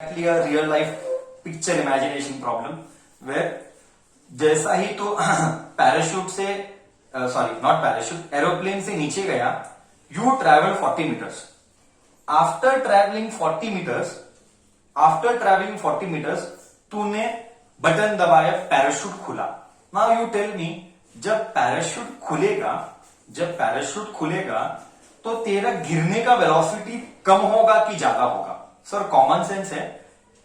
exactly a real life picture imagination problem where जैसा ही तो parachute से सॉरी नॉट पैराशूट एरोप्लेन से नीचे गया you travel 40 metres after travelling 40 metres तूने बटन दबाया पैराशूट खुला नाउ यू टेल मी जब पैराशूट खुलेगा तो तेरा गिरने का वेलोसिटी कम होगा कि ज्यादा होगा सर कॉमन सेंस है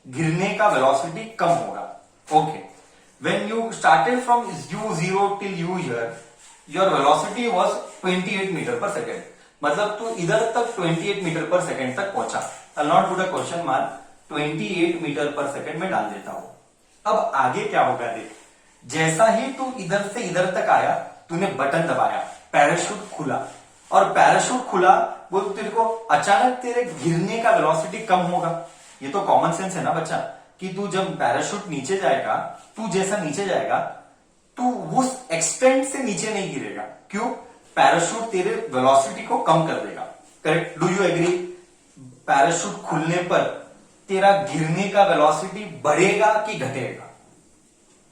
गिरने का वेलोसिटी कम होगा okay when you started from u0 till u here your velocity was 28 metre per second मतलब तू इधर तक 28 मीटर पर सेकेंड तक पहुंचा I not put a question mark 28 metre per second में डाल देता हूं अब आगे क्या होगा देख जैसा ही तू इधर से इधर तक आया तूने बटन दबाया पैराशूट खुला और पैराशूट खुला वो तेरे को अचानक तेरे गिरने का वेलोसिटी कम होगा ये तो कॉमन सेंस है ना बच्चा कि तू जब पैराशूट नीचे जाएगा तू जैसा नीचे जाएगा तू उस एक्सटेंट से नीचे नहीं गिरेगा क्यों पैराशूट तेरे वेलोसिटी को कम कर देगा correct do you agree parachute खुलने पर तेरा गिरने का वेलोसिटी बढ़ेगा कि घटेगा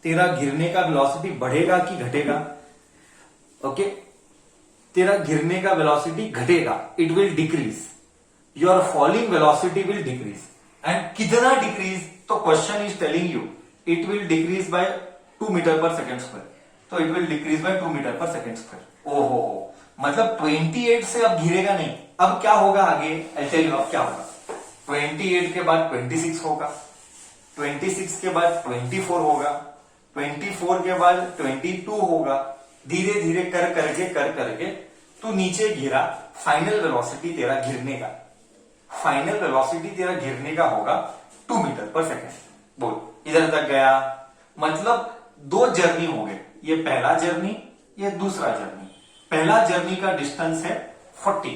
तेरा गिरने का वेलोसिटी बढ़ेगा कि घटेगा ओके तेरा गिरने का वेलोसिटी घटेगा it will decrease your falling velocity will decrease and कितना डिक्रीज तो question is telling you it will decrease by 2 metre per second square तो it will decrease by 2 metre per second square ओहो मतलब 28 से अब गिरेगा नहीं अब क्या होगा आगे आई टेल यू अब क्या होगा 28 के बाद 26 होगा 26 के बाद 24 होगा 24 के बाद 22 होगा धीरे धीरे कर करके तू नीचे गिरा फाइनल वेलोसिटी तेरा गिरने का होगा 2 मीटर पर सेकेंड बोल इधर तक गया मतलब 2 जर्नी हो गए ये पहला जर्नी ये दूसरा जर्नी पहला जर्नी का डिस्टेंस है 40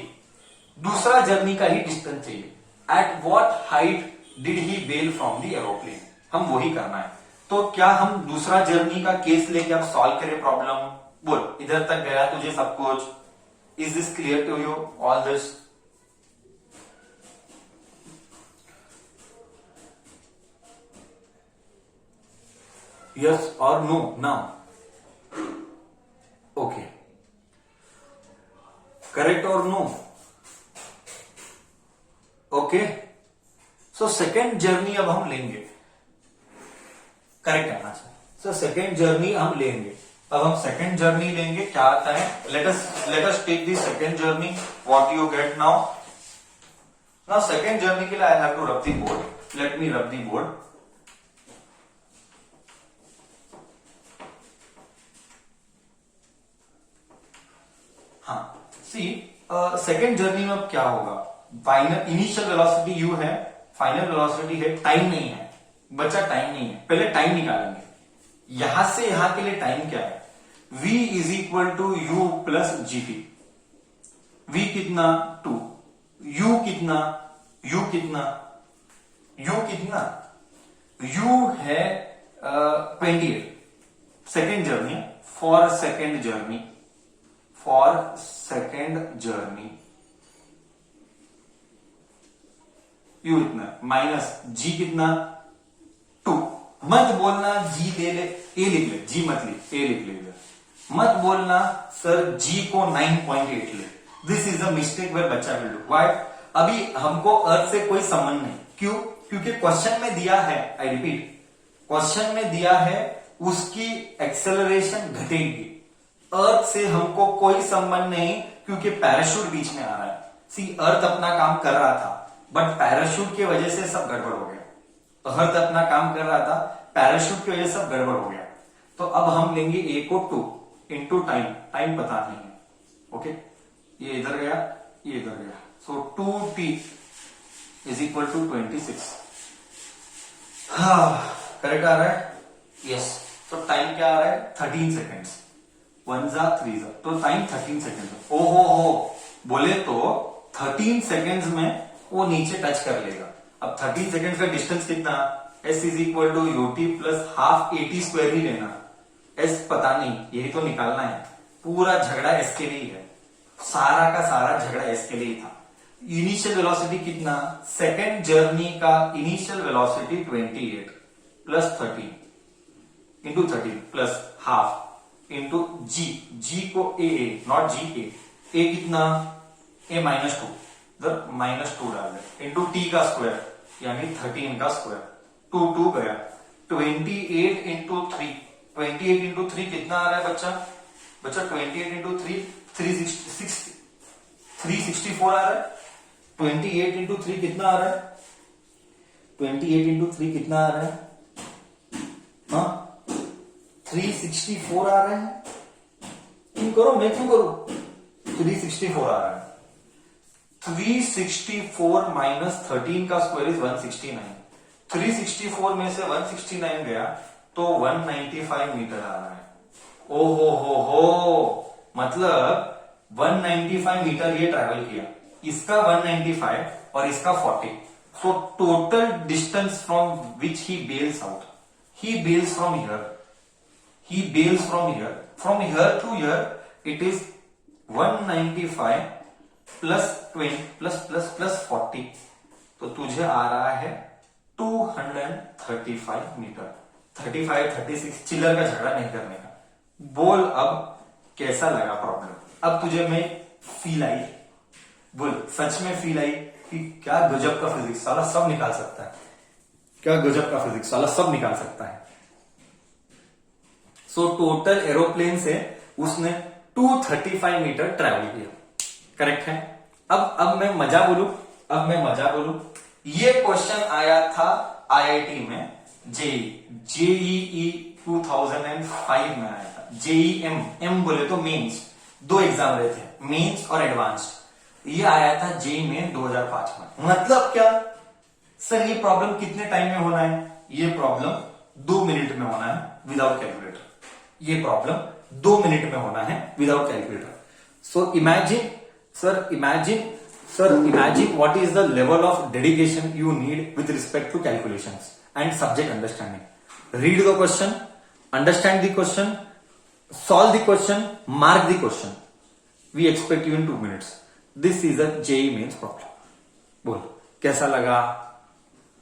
दूसरा जर्नी का ही डिस्टेंस चाहिए at what height did he bail from the aeroplane हम वही करना है तो क्या हम दूसरा जर्नी का केस लेके अब सॉल्व करें प्रॉब्लम बोल इधर तक गया तुझे सब कुछ is this clear to you all this yes or no now okay correct or no okay so second journey अब हम लेंगे करेक्ट आना चाहिए सो सेकेंड जर्नी हम लेंगे अब हम सेकेंड जर्नी लेंगे क्या आता है let us take the second journey what you get now second journey के लिए I have to rub the board let me रब दी बोर्ड हाँ सी सेकेंड जर्नी में अब क्या होगा फाइनल इनिशियल वेलोसिटी यू है फाइनल वेलोसिटी है टाइम नहीं है बच्चा टाइम नहीं है पहले टाइम निकालेंगे यहां से यहां के लिए टाइम क्या है v is equal to u plus gt v कितना 2 u कितना u है 28 second journey for second journey u इतना माइनस g कितना 2 मत बोलना g ले ले a लिख ले g मत ले a लिख ले मत बोलना सर g को 9.8 ले this is the mistake where बच्चा विल डू व्हाई अभी हमको अर्थ से कोई संबंध नहीं क्यों क्योंकि क्वेश्चन में दिया है आई रिपीट क्वेश्चन में दिया है उसकी एक्सेलरेशन घटेगी अर्थ से हमको कोई संबंध नहीं क्योंकि पैराशूट बीच में आ रहा है सी अर्थ अपना काम कर रहा था बट पैराशूट की वजह से सब गड़बड़ हो गया अर्थ अपना काम कर रहा था पैराशूट की वजह से सब गड़बड़ हो गया तो अब हम लेंगे a को 2 इंटू टाइम पता नहीं है ओके ये इधर गया so 2t is equal to 26 correct आ रहा है यस तो टाइम क्या आ रहा है 13 सेकेंड्स 1 जा 3 जा तो टाइम 13 सेकेंड ओहो बोले तो 13 सेकेंड्स में वो नीचे टच कर लेगा अब 13 सेकेंड्स का डिस्टेंस कितना s is equal to u t plus half 80 square ही लेना s पता नहीं यही तो निकालना है पूरा झगड़ा s के लिए है सारा का सारा झगड़ा s के लिए ही था इनिशियल वेलोसिटी कितना, सेकेंड जर्नी का initial velocity 28 plus 13 into 13 plus half into g को ए नॉट जी ए कितना, ए -2, इधर -2 डाल दे, इंटू टी का स्क्वायर यानी 13 का स्क्वायर, 2 गया, 28 इंटू 3, 28 इंटू 3 कितना आ रहा है बच्चा 28 इंटू 3 364 आ रहा है। 28 इंटू 3 कितना आ रहा है, 28 इंटू 3 कितना आ रहा है, हाँ 364 आ रहा है। तुम करो, मैं क्यों करूं, 364 आ रहा है। 364 माइनस 13 का स्क्वायर इज 169, 364 में से 169 गया तो 195 मीटर आ रहा है। ओ हो, मतलब 195 मीटर ये ट्रैवल किया, इसका 195 और इसका 40, so total distance from which he bails out, he bails from here to here it is 195 plus 20 plus 40, तो तुझे आ रहा है 235 मीटर। 35 36 चिल्लर का झगड़ा नहीं करने का। बोल अब कैसा लगा प्रॉब्लम, अब तुझे मैं फील आई, बोल सच में फील आई कि क्या गजब का फिजिक्स साला सब निकाल सकता है, क्या गजब का फिजिक्स साला सब निकाल सकता है। सो टोटल एरोप्लेन से उसने 235 मीटर ट्रैवल किया, करेक्ट है। अब मैं मजा बोलूं, ये क्वेश्चन आया था आईआईटी में, जेईई 2005 में आया था। जेईएम, एम बोले तो मेंस, 2 एग्जाम रहे थे, मेंस और एडवांस्ड। ये आया था जेई में 2005 में। मतलब क्या सर, ये प्रॉब्लम कितने टाइम में होना है, ये प्रॉब्लम 2 मिनट में होना है विदाउट कैलकुलेटर, ये प्रॉब्लम 2 मिनट में होना है without calculator. So imagine what is the level of dedication you need with respect to calculations and subject understanding. Read the question, understand the question, solve the question, mark the question. We expect you in 2 minutes. This is a JEE mains problem. बोल कैसा लगा,